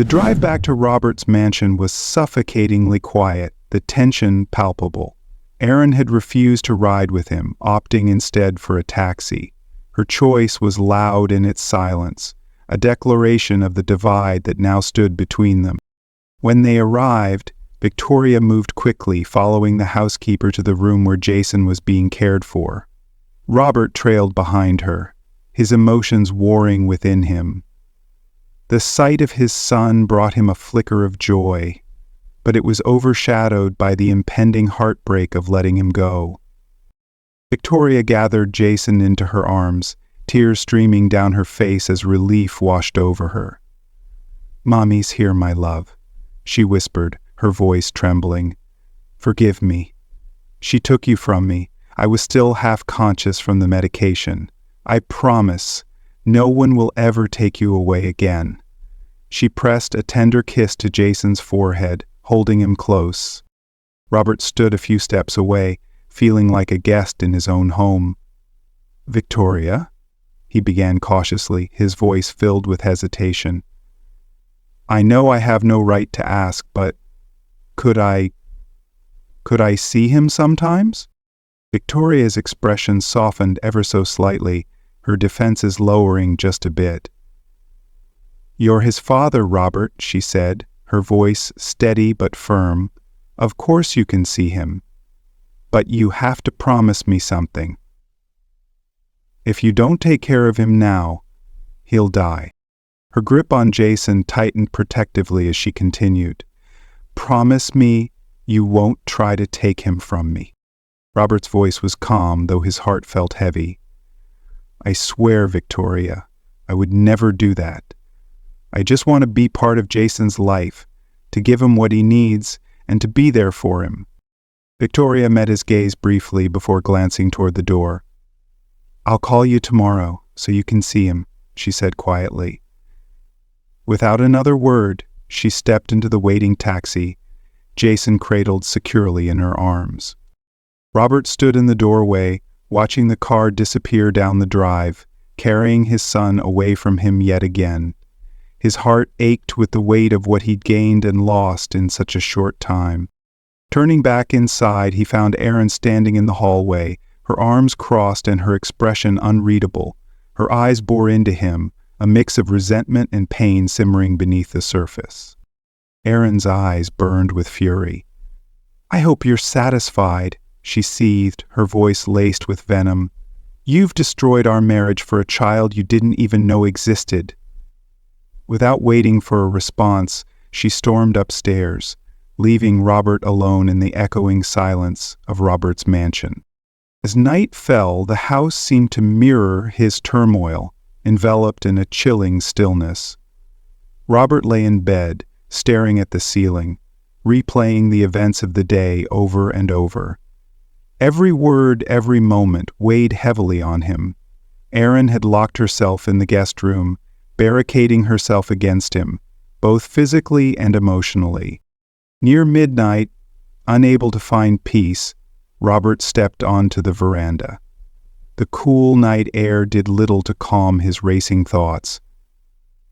The drive back to Robert's mansion was suffocatingly quiet, the tension palpable. Erin had refused to ride with him, opting instead for a taxi. Her choice was loud in its silence, a declaration of the divide that now stood between them. When they arrived, Victoria moved quickly, following the housekeeper to the room where Jason was being cared for. Robert trailed behind her, his emotions warring within him. The sight of his son brought him a flicker of joy, but it was overshadowed by the impending heartbreak of letting him go. Victoria gathered Jason into her arms, tears streaming down her face as relief washed over her. "Mommy's here, my love," she whispered, her voice trembling. "Forgive me. She took you from me. I was still half conscious from the medication. I promise, no one will ever take you away again." She pressed a tender kiss to Jason's forehead, holding him close. Robert stood a few steps away, feeling like a guest in his own home. "Victoria?" he began cautiously, his voice filled with hesitation. "I know I have no right to ask, but could I see him sometimes?" Victoria's expression softened ever so slightly, her defenses lowering just a bit. "You're his father, Robert," she said, her voice steady but firm. "Of course you can see him. But you have to promise me something. If you don't take care of him now, he'll die." Her grip on Jason tightened protectively as she continued. "Promise me you won't try to take him from me." Robert's voice was calm, though his heart felt heavy. "I swear, Victoria, I would never do that. I just want to be part of Jason's life, to give him what he needs, and to be there for him." Victoria met his gaze briefly before glancing toward the door. "I'll call you tomorrow, so you can see him," she said quietly. Without another word, she stepped into the waiting taxi, Jason cradled securely in her arms. Robert stood in the doorway, watching the car disappear down the drive, carrying his son away from him yet again. His heart ached with the weight of what he'd gained and lost in such a short time. Turning back inside, he found Erin standing in the hallway, her arms crossed and her expression unreadable. Her eyes bore into him, a mix of resentment and pain simmering beneath the surface. Erin's eyes burned with fury. "I hope you're satisfied," she seethed, her voice laced with venom. "You've destroyed our marriage for a child you didn't even know existed." Without waiting for a response, she stormed upstairs, leaving Robert alone in the echoing silence of Robert's mansion. As night fell, the house seemed to mirror his turmoil, enveloped in a chilling stillness. Robert lay in bed, staring at the ceiling, replaying the events of the day over and over. Every word, every moment weighed heavily on him. Erin had locked herself in the guest room, barricading herself against him, both physically and emotionally. Near midnight, unable to find peace, Robert stepped onto the veranda. The cool night air did little to calm his racing thoughts.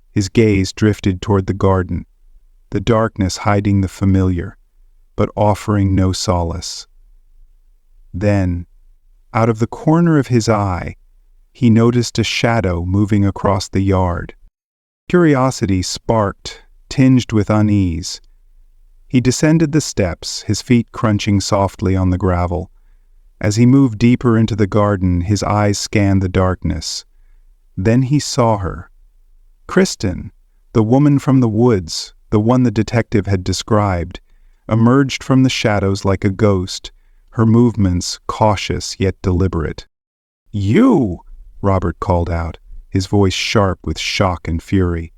His gaze drifted toward the garden, the darkness hiding the familiar, but offering no solace. Then, out of the corner of his eye, he noticed a shadow moving across the yard. Curiosity sparked, tinged with unease. He descended the steps, his feet crunching softly on the gravel. As he moved deeper into the garden, his eyes scanned the darkness. Then he saw her. Kristen, the woman from the woods, the one the detective had described, emerged from the shadows like a ghost, her movements cautious yet deliberate. "You!" Robert called out, his voice sharp with shock and fury.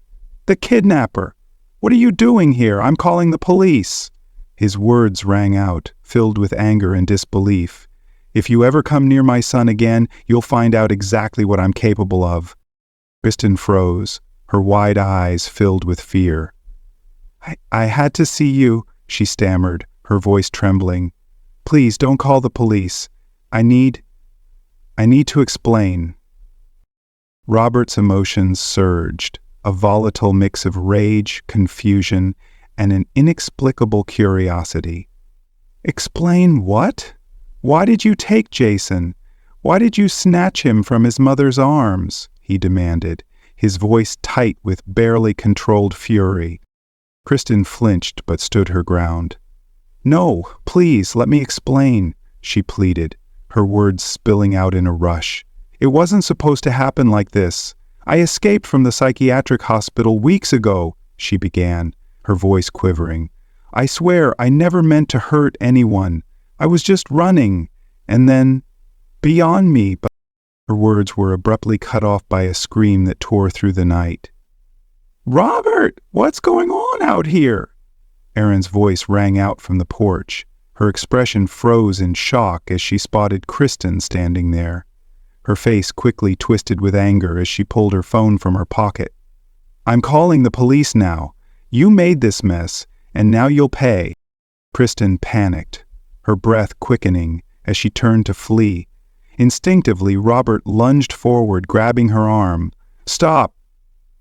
"The kidnapper! What are you doing here? I'm calling the police!" His words rang out, filled with anger and disbelief. "If you ever come near my son again, you'll find out exactly what I'm capable of." Kristen froze, her wide eyes filled with fear. I had to see you," she stammered, her voice trembling. "Please don't call the police. I need to explain." Robert's emotions surged. a volatile mix of rage, confusion, and an inexplicable curiosity. "Explain what? Why did you take Jason? Why did you snatch him from his mother's arms?" he demanded, his voice tight with barely controlled fury. Kristen flinched but stood her ground. "No, please, let me explain," she pleaded, her words spilling out in a rush. "It wasn't supposed to happen like this. I escaped from the psychiatric hospital weeks ago," she began, her voice quivering. "I swear I never meant to hurt anyone. I was just running, and then, beyond me," but her words were abruptly cut off by a scream that tore through the night. "Robert, what's going on out here?" Erin's voice rang out from the porch. Her expression froze in shock as she spotted Kristen standing there. Her face quickly twisted with anger as she pulled her phone from her pocket. "I'm calling the police now. You made this mess, and now you'll pay." Kristen panicked, her breath quickening as she turned to flee. Instinctively, Robert lunged forward, grabbing her arm. "Stop!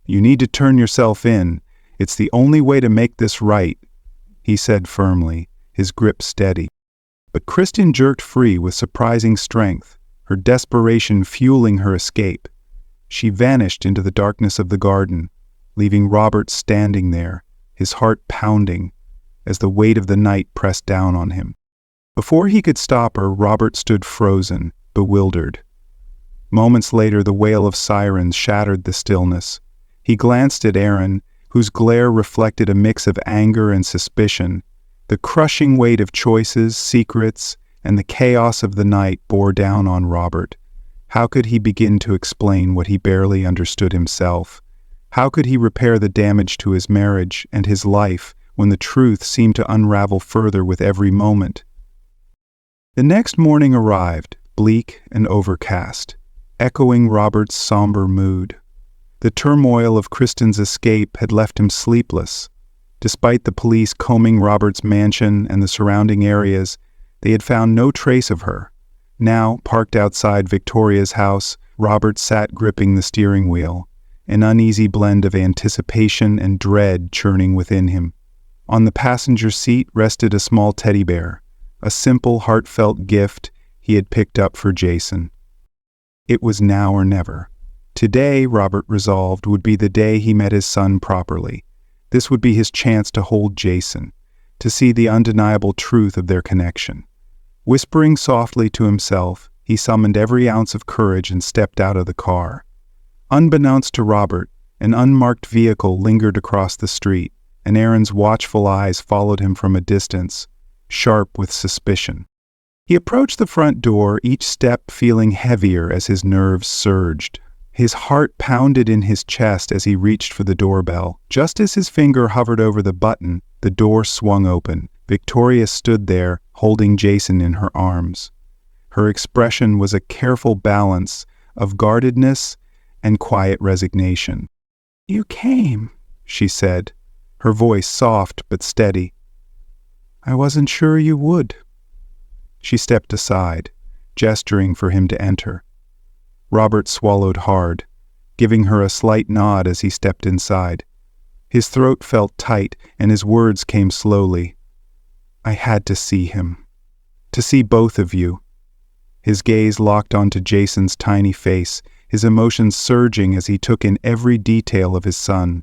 You need to turn yourself in. It's the only way to make this right," he said firmly, his grip steady. But Kristen jerked free with surprising strength, her desperation fueling her escape. She vanished into the darkness of the garden, leaving Robert standing there, his heart pounding, as the weight of the night pressed down on him. Before he could stop her, Robert stood frozen, bewildered. Moments later, the wail of sirens shattered the stillness. He glanced at Erin, whose glare reflected a mix of anger and suspicion. The crushing weight of choices, secrets, and the chaos of the night bore down on Robert. How could he begin to explain what he barely understood himself? How could he repair the damage to his marriage and his life when the truth seemed to unravel further with every moment? The next morning arrived, bleak and overcast, echoing Robert's somber mood. The turmoil of Kristen's escape had left him sleepless. Despite the police combing Robert's mansion and the surrounding areas, they had found no trace of her. Now, parked outside Victoria's house, Robert sat gripping the steering wheel, an uneasy blend of anticipation and dread churning within him. On the passenger seat rested a small teddy bear, a simple, heartfelt gift he had picked up for Jason. It was now or never. Today, Robert resolved, would be the day he met his son properly. This would be his chance to hold Jason, to see the undeniable truth of their connection. Whispering softly to himself, he summoned every ounce of courage and stepped out of the car. Unbeknownst to Robert, an unmarked vehicle lingered across the street, and Erin's watchful eyes followed him from a distance, sharp with suspicion. He approached the front door, each step feeling heavier as his nerves surged. His heart pounded in his chest as he reached for the doorbell. Just as his finger hovered over the button, the door swung open. Victoria stood there, holding Jason in her arms. Her expression was a careful balance of guardedness and quiet resignation. "You came," she said, her voice soft but steady. "I wasn't sure you would." She stepped aside, gesturing for him to enter. Robert swallowed hard, giving her a slight nod as he stepped inside. His throat felt tight, and his words came slowly. "I had to see him. To see both of you." His gaze locked onto Jason's tiny face, his emotions surging as he took in every detail of his son.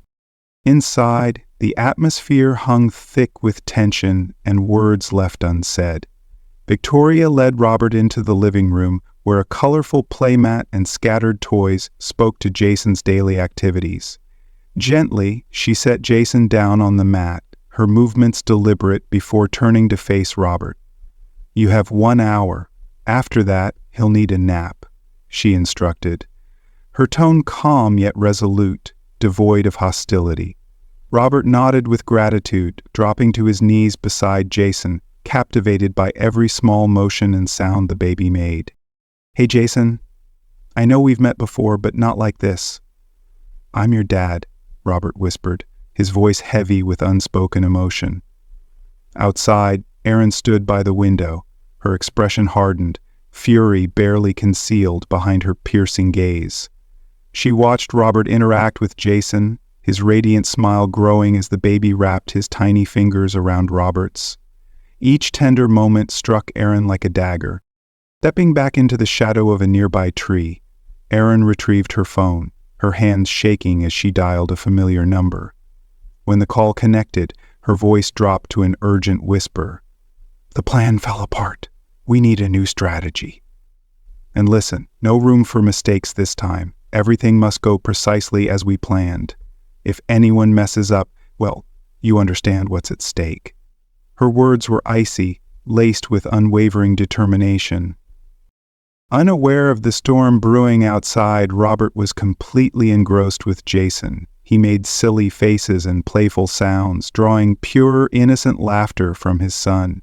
Inside, the atmosphere hung thick with tension and words left unsaid. Victoria led Robert into the living room, where a colorful playmat and scattered toys spoke to Jason's daily activities. Gently, she set Jason down on the mat, her movements deliberate before turning to face Robert. "You have 1 hour. After that, he'll need a nap," she instructed, her tone calm yet resolute, devoid of hostility. Robert nodded with gratitude, dropping to his knees beside Jason, captivated by every small motion and sound the baby made. "Hey, Jason, I know we've met before, but not like this." "I'm your dad," Robert whispered, his voice heavy with unspoken emotion. Outside, Erin stood by the window, her expression hardened, fury barely concealed behind her piercing gaze. She watched Robert interact with Jason, his radiant smile growing as the baby wrapped his tiny fingers around Robert's. Each tender moment struck Aaron like a dagger. Stepping back into the shadow of a nearby tree, Aaron retrieved her phone, her hands shaking as she dialed a familiar number. When the call connected, her voice dropped to an urgent whisper. "The plan fell apart. We need a new strategy." And listen, no room for mistakes this time. Everything must go precisely as we planned. If anyone messes up, well, you understand what's at stake. Her words were icy, laced with unwavering determination. Unaware of the storm brewing outside, Robert was completely engrossed with Jason. He made silly faces and playful sounds, drawing pure, innocent laughter from his son.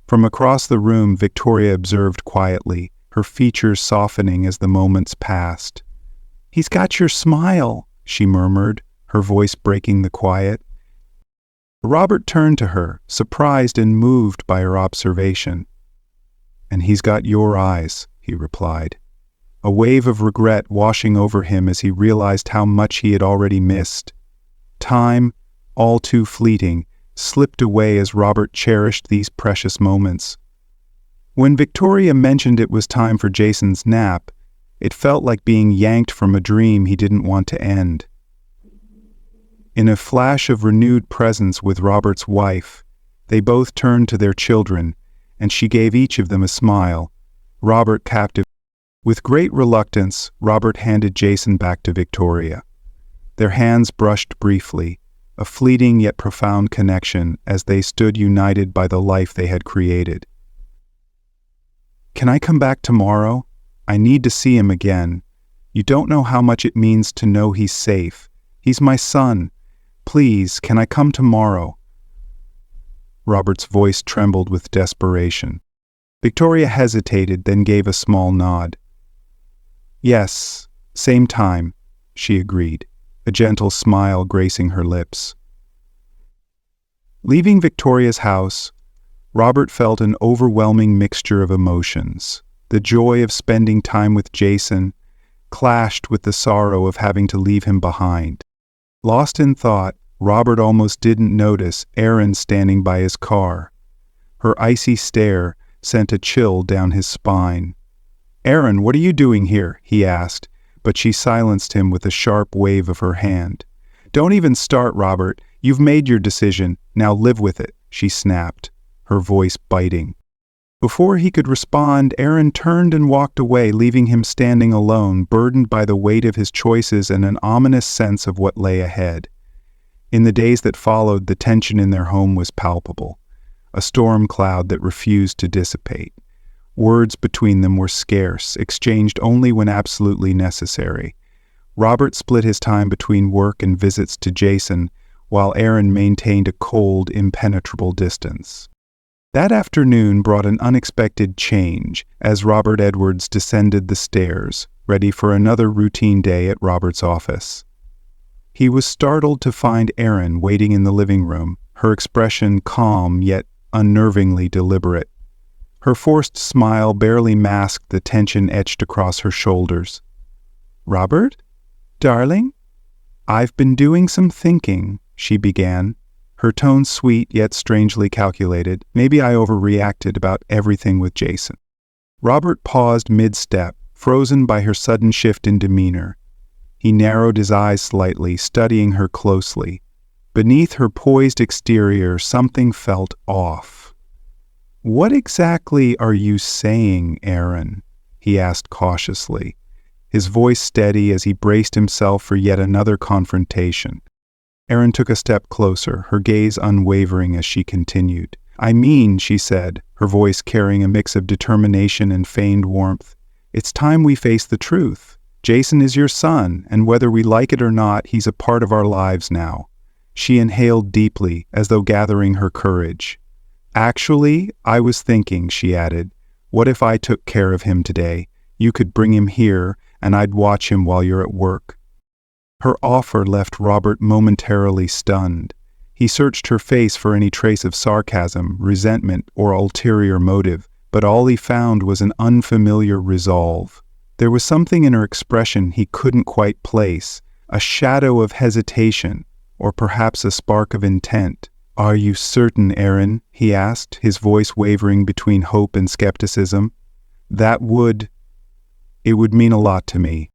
From across the room, Victoria observed quietly, her features softening as the moments passed. "He's got your smile," she murmured, her voice breaking the quiet. Robert turned to her, surprised and moved by her observation. "And he's got your eyes," he replied, a wave of regret washing over him as he realized how much he had already missed. Time, all too fleeting, slipped away as Robert cherished these precious moments. When Victoria mentioned it was time for Jason's nap, it felt like being yanked from a dream he didn't want to end. In a flash of renewed presence with Robert's wife, they both turned to their children, and she gave each of them a smile, Robert captive. With great reluctance, Robert handed Jason back to Victoria. Their hands brushed briefly, a fleeting yet profound connection as they stood united by the life they had created. "Can I come back tomorrow? I need to see him again. You don't know how much it means to know he's safe. He's my son. Please, can I come tomorrow?" Robert's voice trembled with desperation. Victoria hesitated, then gave a small nod. "Yes, same time," she agreed, a gentle smile gracing her lips. Leaving Victoria's house, Robert felt an overwhelming mixture of emotions. The joy of spending time with Jason clashed with the sorrow of having to leave him behind. Lost in thought, Robert almost didn't notice Erin standing by his car. Her icy stare sent a chill down his spine. "Erin, what are you doing here?" he asked, but she silenced him with a sharp wave of her hand. "Don't even start, Robert. You've made your decision. Now live with it," she snapped, her voice biting. Before he could respond, Erin turned and walked away, leaving him standing alone, burdened by the weight of his choices and an ominous sense of what lay ahead. In the days that followed, the tension in their home was palpable, a storm cloud that refused to dissipate. Words between them were scarce, exchanged only when absolutely necessary. Robert split his time between work and visits to Jason, while Erin maintained a cold, impenetrable distance. That afternoon brought an unexpected change as Robert Edwards descended the stairs, ready for another routine day at Robert's office. He was startled to find Erin waiting in the living room, her expression calm yet unnervingly deliberate. Her forced smile barely masked the tension etched across her shoulders. "Robert? Darling? I've been doing some thinking," she began, her tone sweet yet strangely calculated. "Maybe I overreacted about everything with Jason." Robert paused mid-step, frozen by her sudden shift in demeanor. He narrowed his eyes slightly, studying her closely. Beneath her poised exterior, something felt off. "What exactly are you saying, Erin?" he asked cautiously, his voice steady as he braced himself for yet another confrontation. Erin took a step closer, her gaze unwavering as she continued. "I mean," she said, her voice carrying a mix of determination and feigned warmth, "it's time we face the truth. Jason is your son, and whether we like it or not, he's a part of our lives now." She inhaled deeply, as though gathering her courage. "Actually, I was thinking," she added, "what if I took care of him today? You could bring him here, and I'd watch him while you're at work." Her offer left Robert momentarily stunned. He searched her face for any trace of sarcasm, resentment, or ulterior motive, but all he found was an unfamiliar resolve. There was something in her expression he couldn't quite place, a shadow of hesitation, or perhaps a spark of intent. "Are you certain, Aaron?" he asked, his voice wavering between hope and skepticism. It would mean a lot to me."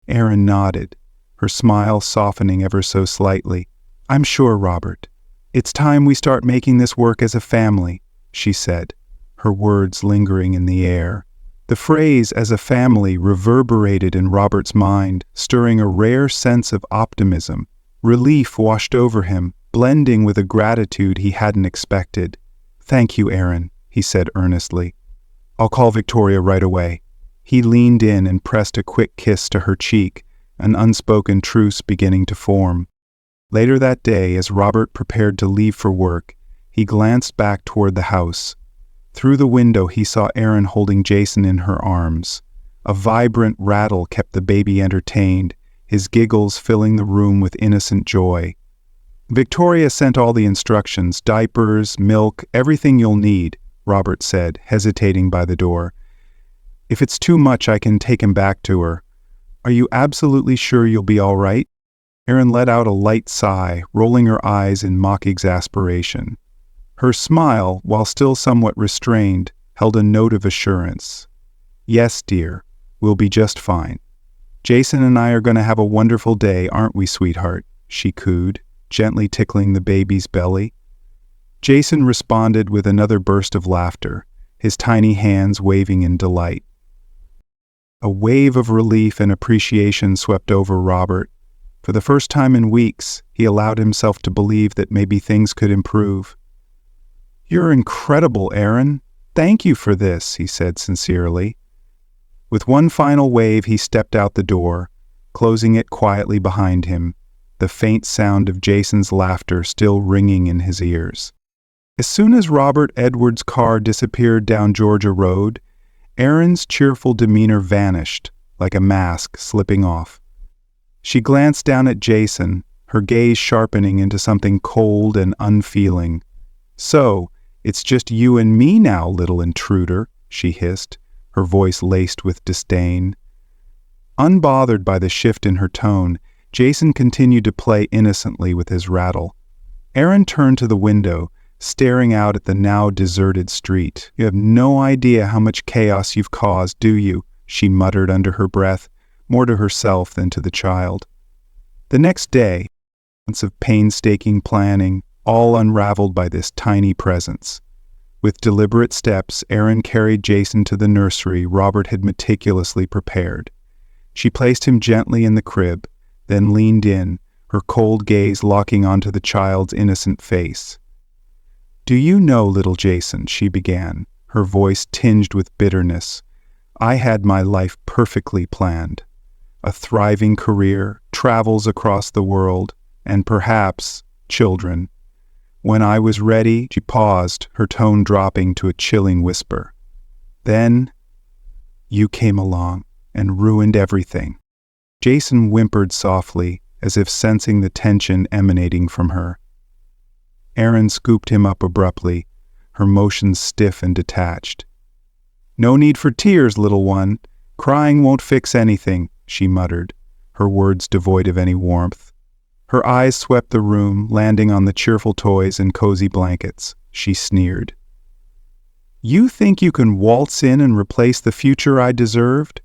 Aaron nodded, her smile softening ever so slightly. "I'm sure, Robert. It's time we start making this work as a family," she said, her words lingering in the air. The phrase "as a family" reverberated in Robert's mind, stirring a rare sense of optimism. Relief washed over him, blending with a gratitude he hadn't expected. "Thank you, Aaron," he said earnestly. "I'll call Victoria right away." He leaned in and pressed a quick kiss to her cheek, an unspoken truce beginning to form. Later that day, as Robert prepared to leave for work, he glanced back toward the house. Through the window he saw Aaron holding Jason in her arms. A vibrant rattle kept the baby entertained, his giggles filling the room with innocent joy. "Victoria sent all the instructions, diapers, milk, everything you'll need," Robert said, hesitating by the door. "If it's too much, I can take him back to her. Are you absolutely sure you'll be all right?" Aaron let out a light sigh, rolling her eyes in mock exasperation. Her smile, while still somewhat restrained, held a note of assurance. "Yes, dear, we'll be just fine. Jason and I are going to have a wonderful day, aren't we, sweetheart?" she cooed, gently tickling the baby's belly. Jason responded with another burst of laughter, his tiny hands waving in delight. A wave of relief and appreciation swept over Robert. For the first time in weeks, he allowed himself to believe that maybe things could improve. "You're incredible, Aaron. Thank you for this," he said sincerely. With one final wave, he stepped out the door, closing it quietly behind him, the faint sound of Jason's laughter still ringing in his ears. As soon as Robert Edwards' car disappeared down Georgia Road, Erin's cheerful demeanor vanished, like a mask slipping off. She glanced down at Jason, her gaze sharpening into something cold and unfeeling. "So, it's just you and me now, little intruder," she hissed, her voice laced with disdain. Unbothered by the shift in her tone, Jason continued to play innocently with his rattle. Aaron turned to the window, staring out at the now deserted street. "You have no idea how much chaos you've caused, do you?" she muttered under her breath, more to herself than to the child. The next day, months of painstaking planning, all unraveled by this tiny presence. With deliberate steps, Aaron carried Jason to the nursery Robert had meticulously prepared. She placed him gently in the crib, then leaned in, her cold gaze locking onto the child's innocent face. "Do you know, little Jason," she began, her voice tinged with bitterness, "I had my life perfectly planned. A thriving career, travels across the world, and perhaps children. When I was ready," she paused, her tone dropping to a chilling whisper. "Then you came along and ruined everything." Jason whimpered softly, as if sensing the tension emanating from her. Aaron scooped him up abruptly, her motions stiff and detached. "No need for tears, little one. Crying won't fix anything," she muttered, her words devoid of any warmth. Her eyes swept the room, landing on the cheerful toys and cozy blankets. She sneered. "You think you can waltz in and replace the future I deserved?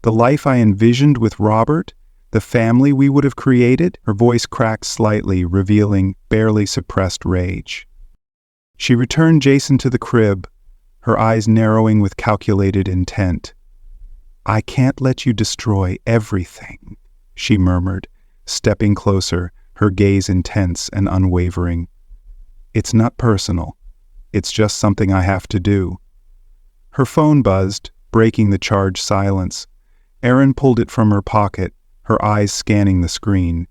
The life I envisioned with Robert? The family we would have created?" Her voice cracked slightly, revealing barely suppressed rage. She returned Jason to the crib, her eyes narrowing with calculated intent. "I can't let you destroy everything," she murmured, stepping closer, her gaze intense and unwavering. "It's not personal. It's just something I have to do." Her phone buzzed, breaking the charged silence. Aaron pulled it from her pocket, her eyes scanning the screen.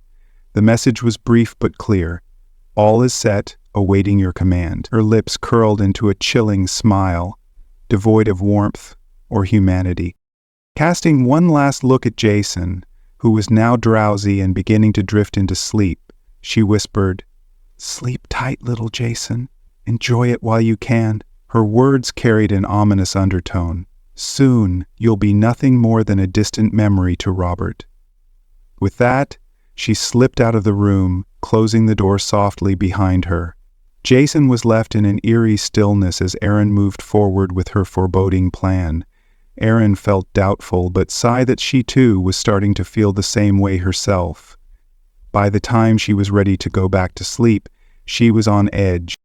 The message was brief but clear. "All is set, awaiting your command." Her lips curled into a chilling smile, devoid of warmth or humanity. Casting one last look at Jason, who was now drowsy and beginning to drift into sleep, she whispered, "Sleep tight, little Jason. Enjoy it while you can." Her words carried an ominous undertone. "Soon, you'll be nothing more than a distant memory to Robert." With that, She slipped out of the room, closing the door softly behind her. Jason was left in an eerie stillness as Erin moved forward with her foreboding plan. Erin felt doubtful, but sighed that she too was starting to feel the same way herself. By the time she was ready to go back to sleep, she was on edge.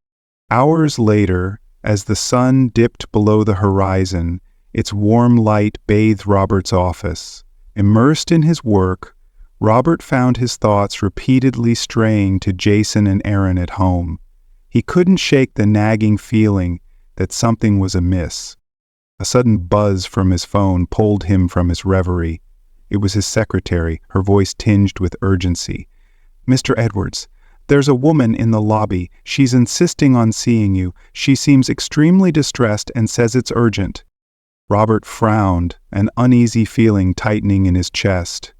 Hours later, as the sun dipped below the horizon, its warm light bathed Robert's office. Immersed in his work, Robert found his thoughts repeatedly straying to Jason and Erin at home. He couldn't shake the nagging feeling that something was amiss. A sudden buzz from his phone pulled him from his reverie. It was his secretary, her voice tinged with urgency. "Mr. Edwards, there's a woman in the lobby. She's insisting on seeing you. She seems extremely distressed and says it's urgent." Robert frowned, an uneasy feeling tightening in his chest.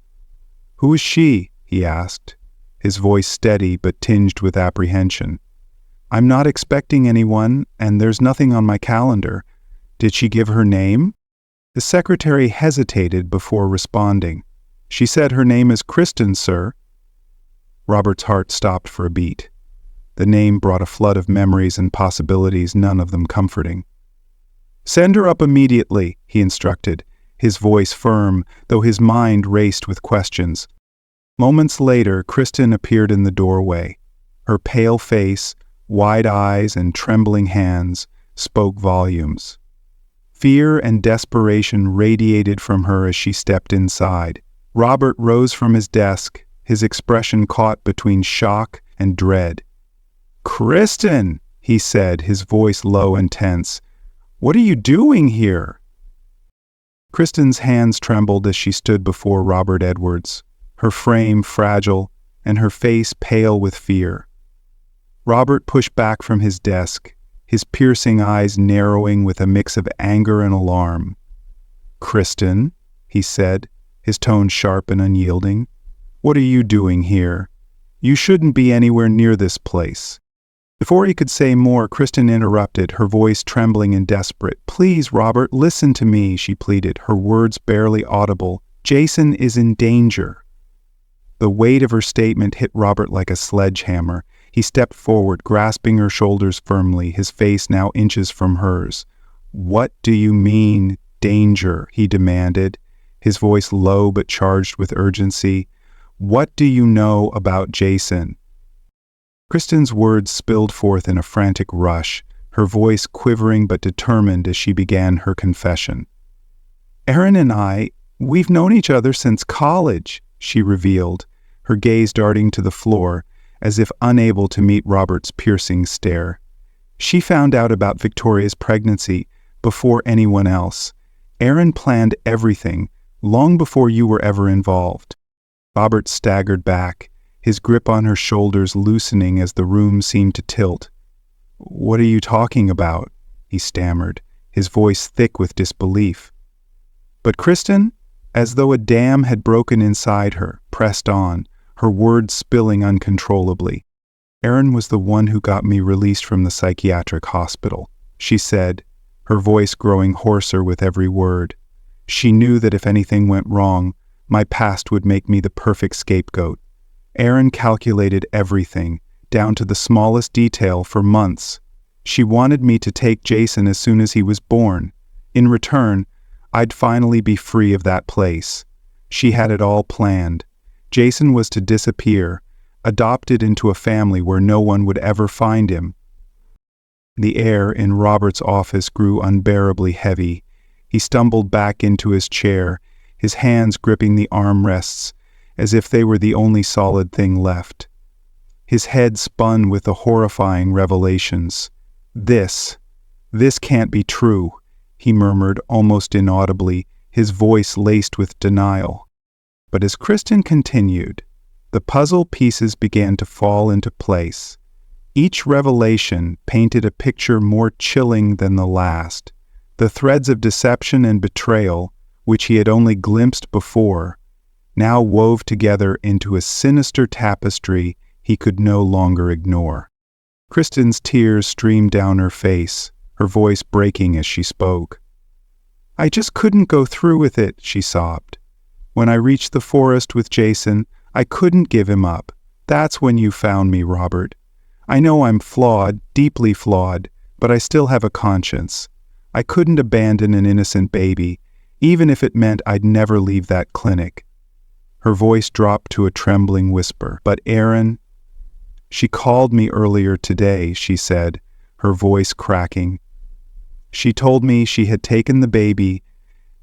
"Who is she?" he asked, his voice steady but tinged with apprehension. "I'm not expecting anyone, and there's nothing on my calendar. Did she give her name?" The secretary hesitated before responding. "She said her name is Kristen, sir." Robert's heart stopped for a beat. The name brought a flood of memories and possibilities, none of them comforting. "Send her up immediately," he instructed, his voice firm, though his mind raced with questions. Moments later, Kristen appeared in the doorway. Her pale face, wide eyes, and trembling hands spoke volumes. Fear and desperation radiated from her as she stepped inside. Robert rose from his desk, his expression caught between shock and dread. "Kristen," he said, his voice low and tense. "What are you doing here?" Kristen's hands trembled as she stood before Robert Edwards, her frame fragile and her face pale with fear. Robert pushed back from his desk, his piercing eyes narrowing with a mix of anger and alarm. "Kristen," he said, his tone sharp and unyielding, "what are you doing here? You shouldn't be anywhere near this place." Before he could say more, Kristen interrupted, her voice trembling and desperate. "Please, Robert, listen to me," she pleaded, her words barely audible. "Jason is in danger." The weight of her statement hit Robert like a sledgehammer. He stepped forward, grasping her shoulders firmly, his face now inches from hers. "What do you mean, danger?" he demanded, his voice low but charged with urgency. "What do you know about Jason?" Kristen's words spilled forth in a frantic rush, her voice quivering but determined as she began her confession. "Erin and we've known each other since college," she revealed, her gaze darting to the floor, as if unable to meet Robert's piercing stare. "She found out about Victoria's pregnancy before anyone else. Erin planned everything, long before you were ever involved." Robert staggered back, his grip on her shoulders loosening as the room seemed to tilt. "What are you talking about?" he stammered, his voice thick with disbelief. But Kristen, as though a dam had broken inside her, pressed on, her words spilling uncontrollably. "Erin was the one who got me released from the psychiatric hospital," she said, her voice growing hoarser with every word. "She knew that if anything went wrong, my past would make me the perfect scapegoat. Erin calculated everything, down to the smallest detail, for months. She wanted me to take Jason as soon as he was born. In return, I'd finally be free of that place. She had it all planned. Jason was to disappear, adopted into a family where no one would ever find him." The air in Robert's office grew unbearably heavy. He stumbled back into his chair, his hands gripping the armrests, as if they were the only solid thing left. His head spun with the horrifying revelations. This can't be true," he murmured almost inaudibly, his voice laced with denial. But as Kristen continued, the puzzle pieces began to fall into place. Each revelation painted a picture more chilling than the last. The threads of deception and betrayal, which he had only glimpsed before, now wove together into a sinister tapestry he could no longer ignore. Kristen's tears streamed down her face, her voice breaking as she spoke. "I just couldn't go through with it," she sobbed. "When I reached the forest with Jason, I couldn't give him up. That's when you found me, Robert. I know I'm flawed, deeply flawed, but I still have a conscience. I couldn't abandon an innocent baby, even if it meant I'd never leave that clinic." Her voice dropped to a trembling whisper. "But Aaron—" "She called me earlier today," she said, her voice cracking. "She told me she had taken the baby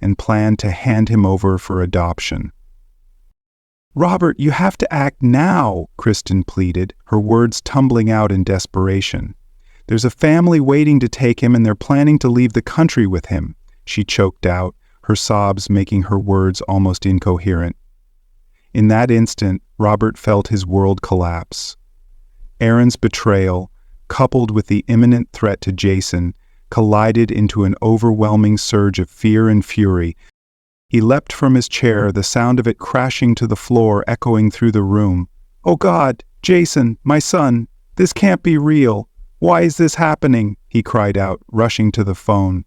and planned to hand him over for adoption." "Robert, you have to act now," Kristen pleaded, her words tumbling out in desperation. "There's a family waiting to take him and they're planning to leave the country with him," she choked out, her sobs making her words almost incoherent. In that instant, Robert felt his world collapse. Aaron's betrayal, coupled with the imminent threat to Jason, collided into an overwhelming surge of fear and fury. He leapt from his chair, the sound of it crashing to the floor echoing through the room. "Oh God, Jason, my son, this can't be real. Why is this happening?" he cried out, rushing to the phone.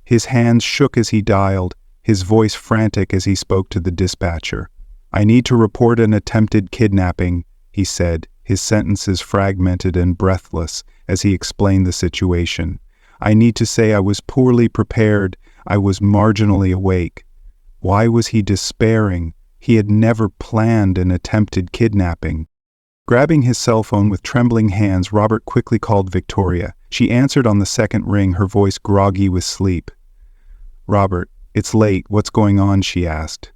His hands shook as he dialed, his voice frantic as he spoke to the dispatcher. "I need to report an attempted kidnapping," he said, his sentences fragmented and breathless as he explained the situation. "I need to say I was poorly prepared, I was marginally awake." Why was he despairing? He had never planned an attempted kidnapping. Grabbing his cell phone with trembling hands, Robert quickly called Victoria. She answered on the second ring, her voice groggy with sleep. "Robert, it's late. What's going on?" she asked.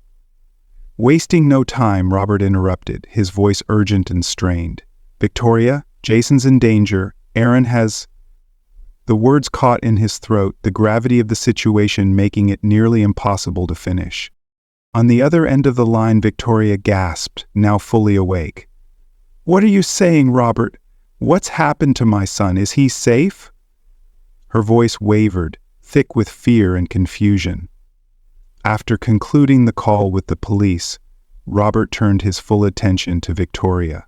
Wasting no time, Robert interrupted, his voice urgent and strained. "Victoria, Jason's in danger. Aaron has—" The words caught in his throat, the gravity of the situation making it nearly impossible to finish. On the other end of the line, Victoria gasped, now fully awake. "What are you saying, Robert? What's happened to my son? Is he safe?" Her voice wavered, thick with fear and confusion. After concluding the call with the police, Robert turned his full attention to Victoria.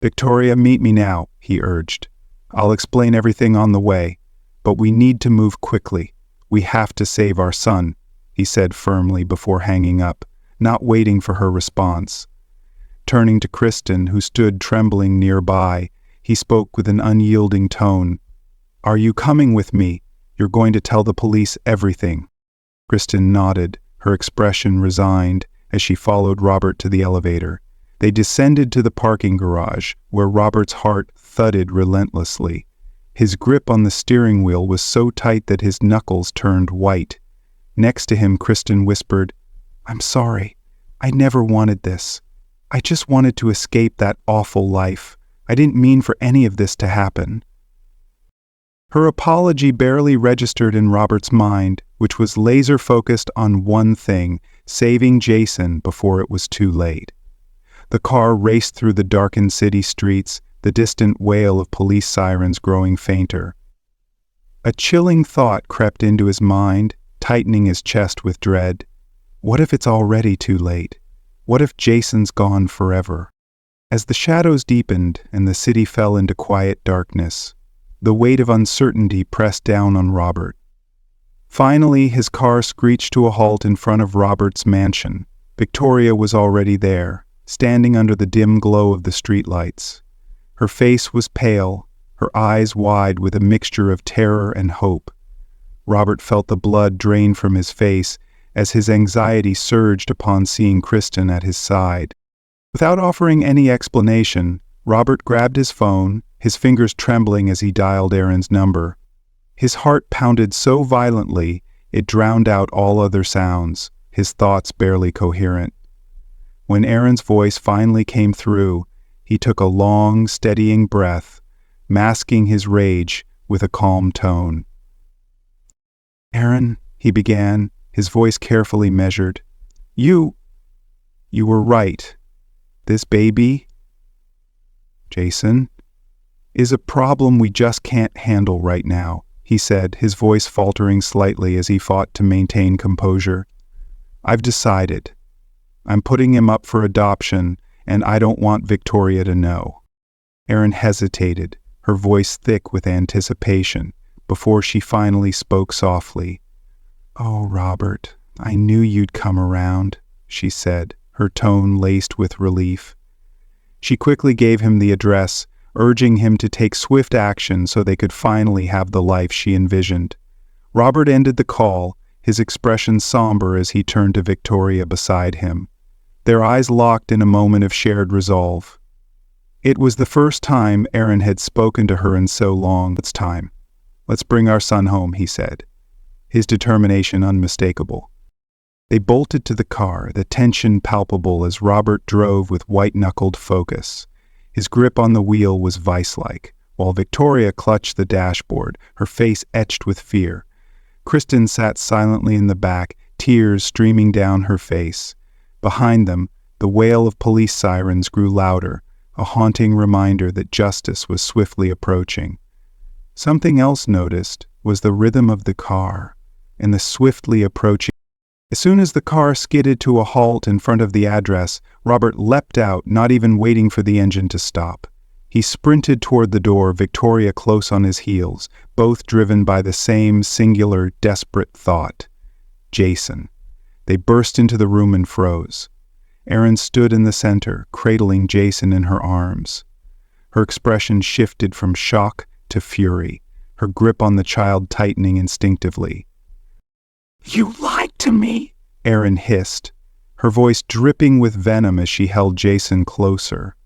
"Victoria, meet me now," he urged. "I'll explain everything on the way. But we need to move quickly. We have to save our son," he said firmly before hanging up, not waiting for her response. Turning to Kristen, who stood trembling nearby, he spoke with an unyielding tone. "Are you coming with me? You're going to tell the police everything." Kristen nodded, her expression resigned, as she followed Robert to the elevator. They descended to the parking garage, where Robert's heart thudded relentlessly. His grip on the steering wheel was so tight that his knuckles turned white. Next to him, Kristen whispered, "I'm sorry. I never wanted this. I just wanted to escape that awful life. I didn't mean for any of this to happen." Her apology barely registered in Robert's mind, which was laser-focused on one thing, saving Jason before it was too late. The car raced through the darkened city streets, the distant wail of police sirens growing fainter. A chilling thought crept into his mind, tightening his chest with dread. What if it's already too late? What if Jason's gone forever? As the shadows deepened and the city fell into quiet darkness, the weight of uncertainty pressed down on Robert. Finally, his car screeched to a halt in front of Robert's mansion. Victoria was already there, standing under the dim glow of the streetlights. Her face was pale, her eyes wide with a mixture of terror and hope. Robert felt the blood drain from his face as his anxiety surged upon seeing Kristen at his side. Without offering any explanation, Robert grabbed his phone, his fingers trembling as he dialed Aaron's number. His heart pounded so violently it drowned out all other sounds, his thoughts barely coherent. When Aaron's voice finally came through, he took a long, steadying breath, masking his rage with a calm tone. "Aaron," he began, his voice carefully measured, You were right. This baby, Jason, is a problem we just can't handle right now," he said, his voice faltering slightly as he fought to maintain composure. "I've decided. I'm putting him up for adoption, and I don't want Victoria to know." Aaron hesitated, her voice thick with anticipation, before she finally spoke softly. "Oh, Robert, I knew you'd come around," she said, her tone laced with relief. She quickly gave him the address, urging him to take swift action so they could finally have the life she envisioned. Robert ended the call, his expression somber as he turned to Victoria beside him. Their eyes locked in a moment of shared resolve. It was the first time Aaron had spoken to her in so long. It's time. Let's bring our son home, he said, his determination unmistakable. They bolted to the car, the tension palpable as Robert drove with white-knuckled focus. His grip on the wheel was vice-like, while Victoria clutched the dashboard, her face etched with fear. Kristen sat silently in the back, tears streaming down her face. Behind them, the wail of police sirens grew louder, a haunting reminder that justice was swiftly approaching. Something else noticed was the rhythm of the car and the swiftly approaching. As soon as the car skidded to a halt in front of the address, Robert leapt out, not even waiting for the engine to stop. He sprinted toward the door, Victoria close on his heels, both driven by the same singular, desperate thought. Jason. They burst into the room and froze. Erin stood in the center, cradling Jason in her arms. Her expression shifted from shock to fury, her grip on the child tightening instinctively. "You lied to me," Erin hissed, her voice dripping with venom as she held Jason closer.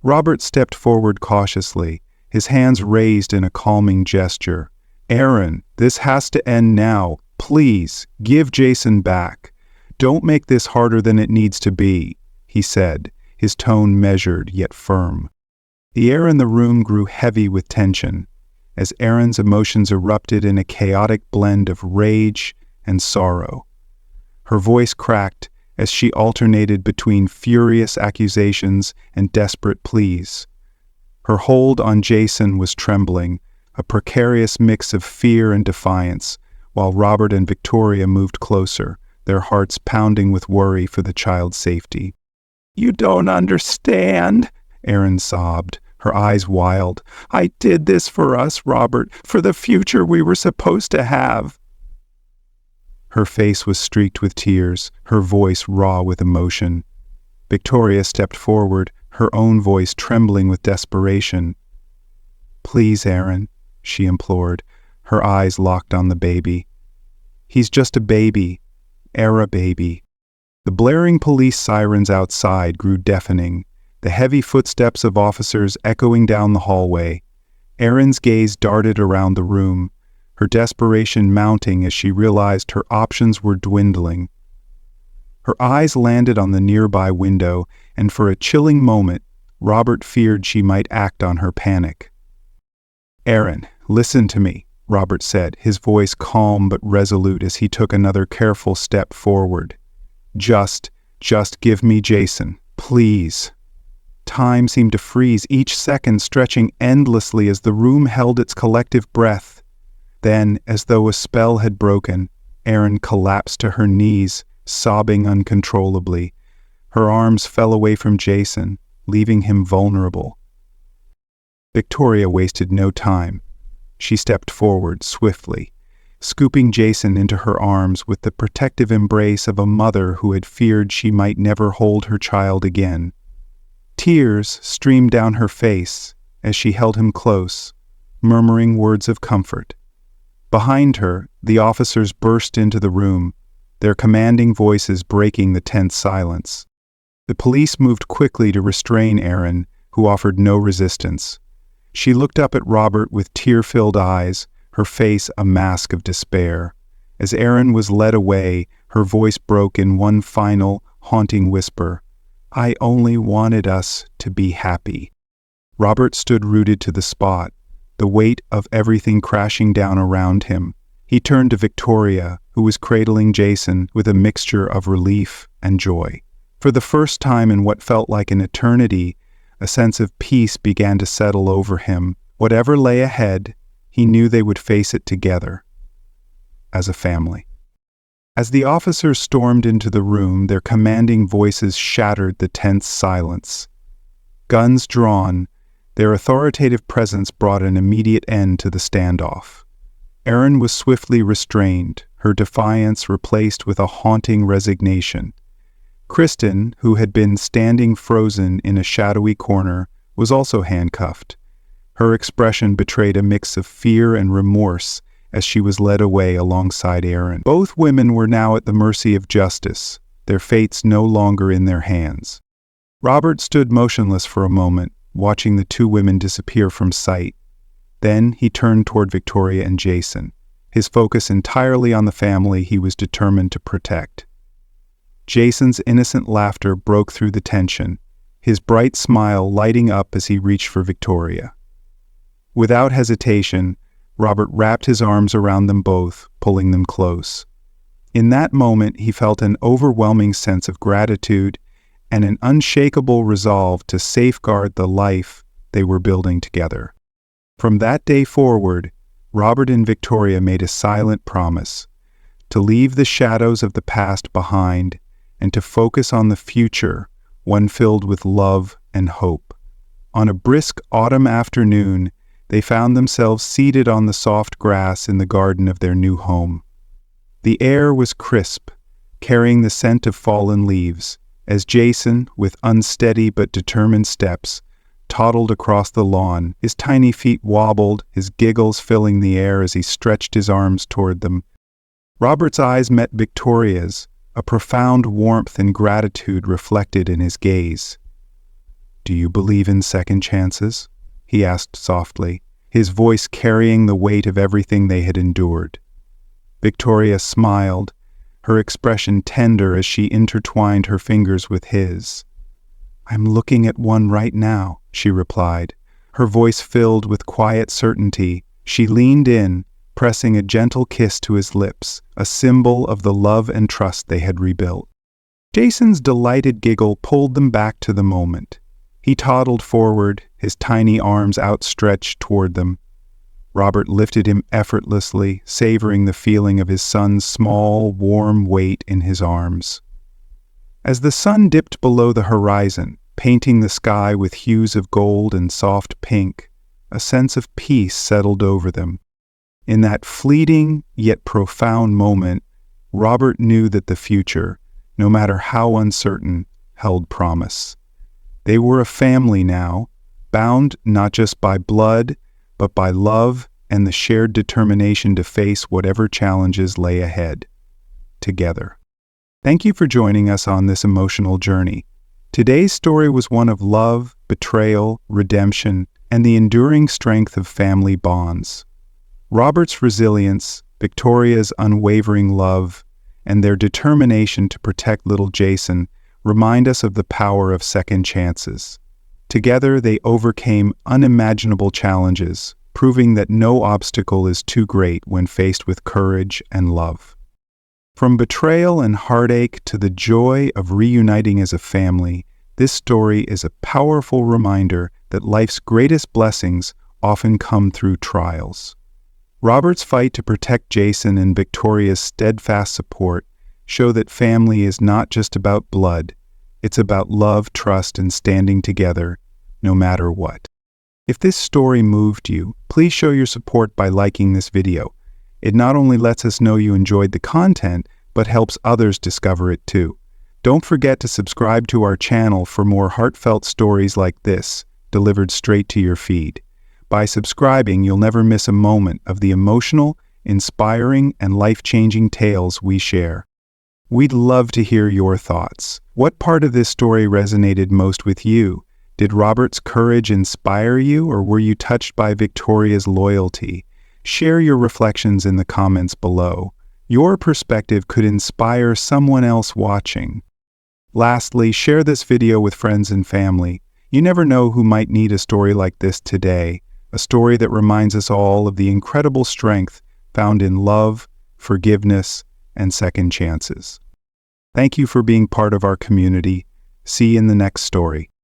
Robert stepped forward cautiously, his hands raised in a calming gesture. "Erin, this has to end now. Please, give Jason back. Don't make this harder than it needs to be," he said, his tone measured yet firm. The air in the room grew heavy with tension, as Erin's emotions erupted in a chaotic blend of rage and sorrow. Her voice cracked as she alternated between furious accusations and desperate pleas. Her hold on Jason was trembling, a precarious mix of fear and defiance, while Robert and Victoria moved closer, their hearts pounding with worry for the child's safety. "You don't understand," Erin sobbed, her eyes wild. "I did this for us, Robert, for the future we were supposed to have." Her face was streaked with tears, her voice raw with emotion. Victoria stepped forward, her own voice trembling with desperation. "Please, Erin," she implored, her eyes locked on the baby. "He's just a baby, a baby." The blaring police sirens outside grew deafening, the heavy footsteps of officers echoing down the hallway. Erin's gaze darted around the room, her desperation mounting as she realized her options were dwindling. Her eyes landed on the nearby window, and for a chilling moment, Robert feared she might act on her panic. "Erin, listen to me," Robert said, his voice calm but resolute as he took another careful step forward. Just give me Jason, please." Time seemed to freeze, each second stretching endlessly as the room held its collective breath. Then, as though a spell had broken, Erin collapsed to her knees, sobbing uncontrollably. Her arms fell away from Jason, leaving him vulnerable. Victoria wasted no time. She stepped forward swiftly, scooping Jason into her arms with the protective embrace of a mother who had feared she might never hold her child again. Tears streamed down her face as she held him close, murmuring words of comfort. Behind her, the officers burst into the room, their commanding voices breaking the tense silence. The police moved quickly to restrain Erin, who offered no resistance. She looked up at Robert with tear-filled eyes, her face a mask of despair. As Erin was led away, her voice broke in one final, haunting whisper. "I only wanted us to be happy." Robert stood rooted to the spot, the weight of everything crashing down around him. He turned to Victoria, who was cradling Jason with a mixture of relief and joy. For the first time in what felt like an eternity, a sense of peace began to settle over him. Whatever lay ahead, he knew they would face it together, as a family. As the officers stormed into the room, their commanding voices shattered the tense silence. Guns drawn, their authoritative presence brought an immediate end to the standoff. Erin was swiftly restrained, her defiance replaced with a haunting resignation. Kristen, who had been standing frozen in a shadowy corner, was also handcuffed. Her expression betrayed a mix of fear and remorse as she was led away alongside Aaron. Both women were now at the mercy of justice, their fates no longer in their hands. Robert stood motionless for a moment, watching the two women disappear from sight. Then he turned toward Victoria and Jason, his focus entirely on the family he was determined to protect. Jason's innocent laughter broke through the tension, his bright smile lighting up as he reached for Victoria. Without hesitation, Robert wrapped his arms around them both, pulling them close. In that moment, he felt an overwhelming sense of gratitude and an unshakable resolve to safeguard the life they were building together. From that day forward, Robert and Victoria made a silent promise to leave the shadows of the past behind and to focus on the future, one filled with love and hope. On a brisk autumn afternoon, they found themselves seated on the soft grass in the garden of their new home. The air was crisp, carrying the scent of fallen leaves, as Jason, with unsteady but determined steps, toddled across the lawn. His tiny feet wobbled, his giggles filling the air as he stretched his arms toward them. Robert's eyes met Victoria's, a profound warmth and gratitude reflected in his gaze. "Do you believe in second chances?" he asked softly, his voice carrying the weight of everything they had endured. Victoria smiled, her expression tender as she intertwined her fingers with his. "I'm looking at one right now," she replied, her voice filled with quiet certainty. She leaned in, pressing a gentle kiss to his lips, a symbol of the love and trust they had rebuilt. Jason's delighted giggle pulled them back to the moment. He toddled forward, his tiny arms outstretched toward them. Robert lifted him effortlessly, savoring the feeling of his son's small, warm weight in his arms. As the sun dipped below the horizon, painting the sky with hues of gold and soft pink, a sense of peace settled over them. In that fleeting yet profound moment, Robert knew that the future, no matter how uncertain, held promise. They were a family now, bound not just by blood, but by love and the shared determination to face whatever challenges lay ahead, together. Thank you for joining us on this emotional journey. Today's story was one of love, betrayal, redemption, and the enduring strength of family bonds. Robert's resilience, Victoria's unwavering love, and their determination to protect little Jason remind us of the power of second chances. Together, they overcame unimaginable challenges, proving that no obstacle is too great when faced with courage and love. From betrayal and heartache to the joy of reuniting as a family, this story is a powerful reminder that life's greatest blessings often come through trials. Robert's fight to protect Jason and Victoria's steadfast support show that family is not just about blood, it's about love, trust, and standing together, no matter what. If this story moved you, please show your support by liking this video. It not only lets us know you enjoyed the content, but helps others discover it too. Don't forget to subscribe to our channel for more heartfelt stories like this, delivered straight to your feed. By subscribing, you'll never miss a moment of the emotional, inspiring, and life-changing tales we share. We'd love to hear your thoughts. What part of this story resonated most with you? Did Robert's courage inspire you, or were you touched by Victoria's loyalty? Share your reflections in the comments below. Your perspective could inspire someone else watching. Lastly, share this video with friends and family. You never know who might need a story like this today, a story that reminds us all of the incredible strength found in love, forgiveness, and second chances. Thank you for being part of our community. See you in the next story.